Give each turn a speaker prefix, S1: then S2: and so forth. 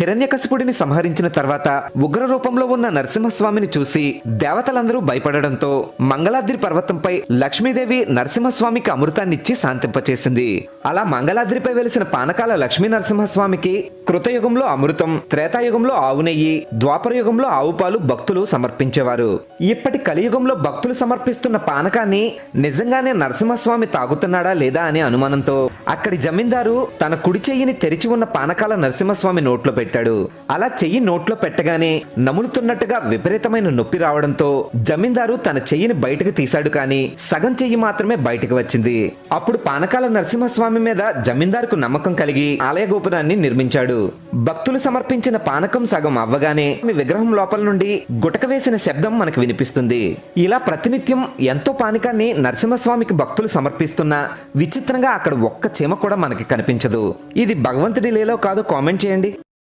S1: హిరణ్యకశిపుడిని సంహరించిన తర్వాత ఉగ్ర రూపంలో ఉన్న నరసింహస్వామిని చూసి దేవతలందరూ భయపడడంతో మంగళాద్రి పర్వతంపై లక్ష్మీదేవి నరసింహస్వామికి అమృతాన్నిచ్చి శాంతింపచేసింది. అలా మంగళాద్రిపై వెలిసిన పానకాల లక్ష్మీ నరసింహస్వామికి కృతయుగంలో అమృతం, త్రేతాయుగంలో ఆవు నెయ్యి, ద్వాపర యుగంలో ఆవు పాలు భక్తులు సమర్పించేవారు. ఇప్పటి కలియుగంలో భక్తులు సమర్పిస్తున్న పానకాన్ని నిజంగానే నరసింహస్వామి తాగుతున్నాడా లేదా అనే అనుమానంతో అక్కడి జమీందారు తన కుడి చెయ్యిని తెరిచి ఉన్న పానకాల నరసింహస్వామి నోట్లో పెట్టాడు. అలా చెయ్యి నోట్లో పెట్టగానే నములుతున్నట్టుగా విపరీతమైన నొప్పి రావడంతో జమీందారు తన చెయ్యిని బయటకు తీశాడు, కానీ సగం చెయ్యి మాత్రమే బయటకు వచ్చింది. అప్పుడు పానకాల నరసింహస్వామి మీద జమీందారుకు నమ్మకం కలిగి ఆలయ గోపురాన్ని నిర్మించాడు. భక్తులు సమర్పించిన పానకం సగం అవ్వగానే మీ విగ్రహం లోపల నుండి గుటక వేసిన శబ్దం మనకు వినిపిస్తుంది. ఇలా ప్రతినిత్యం ఎంతో పానకాన్ని నరసింహస్వామికి భక్తులు సమర్పిస్తున్నా విచిత్రంగా అక్కడ ఒక్క చీమ కూడా మనకి కనిపించదు. ఇది భగవంతుడి లీలో కాదో కామెంట్ చేయండి.